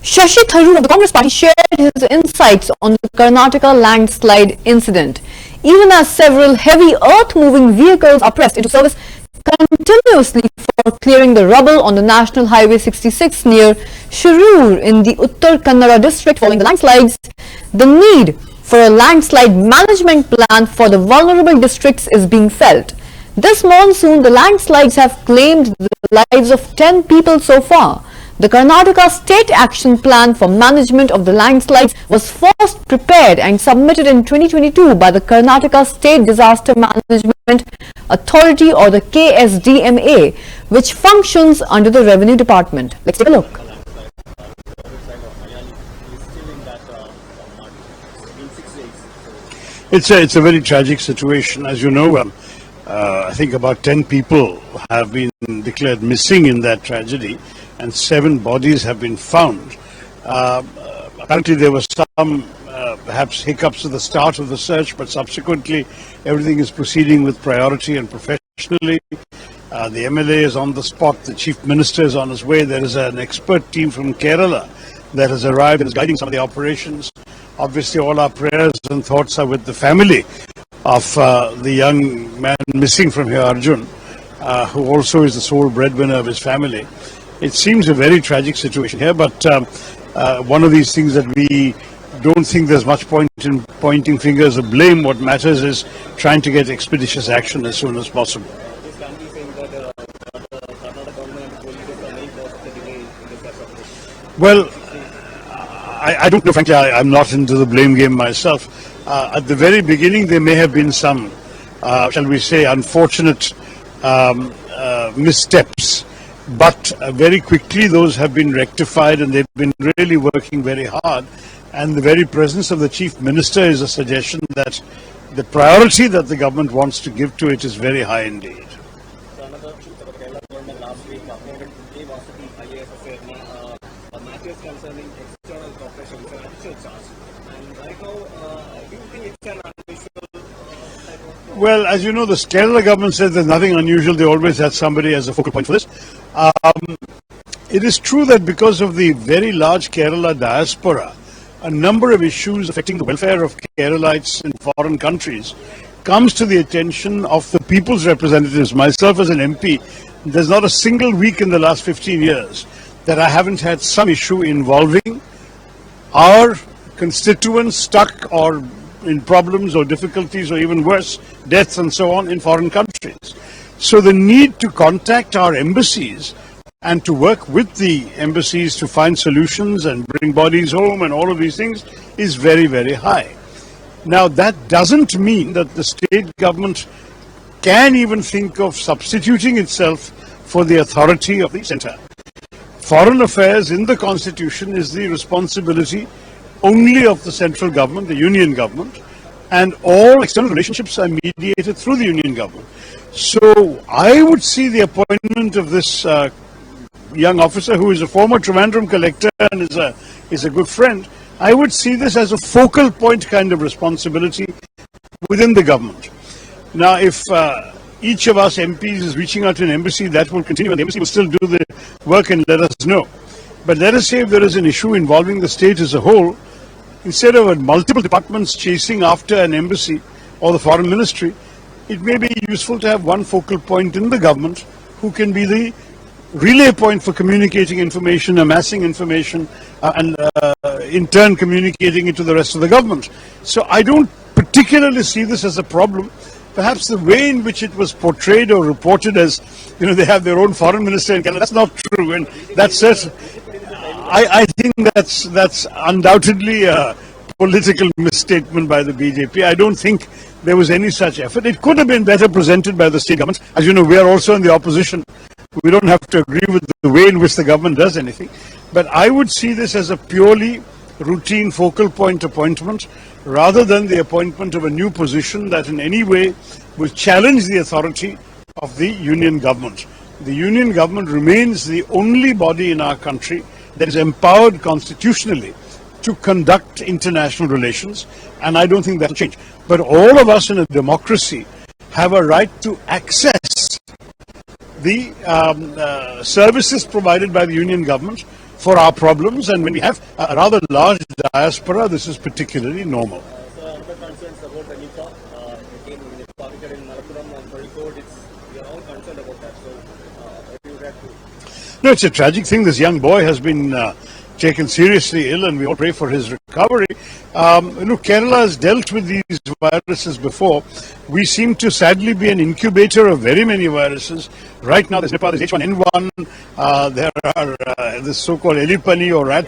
Shashi Tharoor of the Congress Party shared his insights on the Karnataka landslide incident. Even as several heavy earth-moving vehicles are pressed into service continuously for clearing the rubble on the National Highway 66 near Shirur in the Uttar Kannada district following the landslides, the need for a landslide management plan for the vulnerable districts is being felt. This monsoon, the landslides have claimed the lives of 10 people so far. The Karnataka State Action Plan for Management of the Landslides was first prepared and submitted in 2022 by the Karnataka State Disaster Management Authority, or the KSDMA, which functions under the Revenue Department. Let's take a look. It's a very tragic situation. As you know, I think about 10 people have been declared missing in that tragedy, and 7 bodies have been found. Apparently there were some perhaps hiccups at the start of the search, but subsequently everything is proceeding with priority and professionally. The MLA is on the spot, the Chief Minister is on his way. There is an expert team from Kerala that has arrived and is guiding some of the operations. Obviously all our prayers and thoughts are with the family of the young man missing from here, Arjun, who also is the sole breadwinner of his family. It seems a very tragic situation here, but one of these things that we don't think there's much point in pointing fingers of blame. What matters is trying to get expeditious action as soon as possible. Well, I don't know, frankly, I'm not into the blame game myself. At the very beginning, there may have been some, shall we say, unfortunate missteps. But very quickly those have been rectified, and they've been really working very hard. And the very presence of the Chief Minister is a suggestion that the priority that the government wants to give to it is very high indeed. Well, as you know, the Kerala government says there's nothing unusual. They always had somebody as a focal point for this. It is true that because of the very large Kerala diaspora, a number of issues affecting the welfare of Keralites in foreign countries comes to the attention of the people's representatives. Myself as an MP, there's not a single week in the last 15 years that I haven't had some issue involving our constituents stuck or in problems or difficulties or even worse, deaths and so on in foreign countries. So the need to contact our embassies and to work with the embassies to find solutions and bring bodies home and all of these things is very, very high. Now that doesn't mean that the state government can even think of substituting itself for the authority of the centre. Foreign affairs in the Constitution is the responsibility only of the central government, the union government, and all external relationships are mediated through the union government. So I would see the appointment of this young officer, who is a former Trivandrum collector and is a good friend, I would see this as a focal point kind of responsibility within the government. Now, if each of us MPs is reaching out to an embassy, that will continue, and the embassy will still do the work and let us know. But let us say if there is an issue involving the state as a whole, instead of multiple departments chasing after an embassy or the foreign ministry, it may be useful to have one focal point in the government who can be the relay point for communicating information, amassing information, and in turn communicating it to the rest of the government. So I don't particularly see this as a problem. Perhaps the way in which it was portrayed or reported as, they have their own foreign minister in Canada, that's not true, and that's I think that's undoubtedly a political misstatement by the BJP. I don't think there was any such effort. It could have been better presented by the state government. As you know, we are also in the opposition. We don't have to agree with the way in which the government does anything. But I would see this as a purely routine focal point appointment, rather than the appointment of a new position that in any way will challenge the authority of the union government. The union government remains the only body in our country that is empowered constitutionally to conduct international relations, and I don't think that will change. But all of us in a democracy have a right to access the services provided by the union government for our problems, and when we have a rather large diaspora, this is particularly normal. So, other concerns about the Nipah, again, when it started in Malappuram and Kozhikode, we are all concerned about that. So, how do you react to it? No, it's a tragic thing. This young boy has been taken seriously ill, and we all pray for his recovery. Kerala has dealt with these viruses before. We seem to sadly be an incubator of very many viruses. Right now, there's Nipah, there's H1N1, there are this so-called Elipani or rat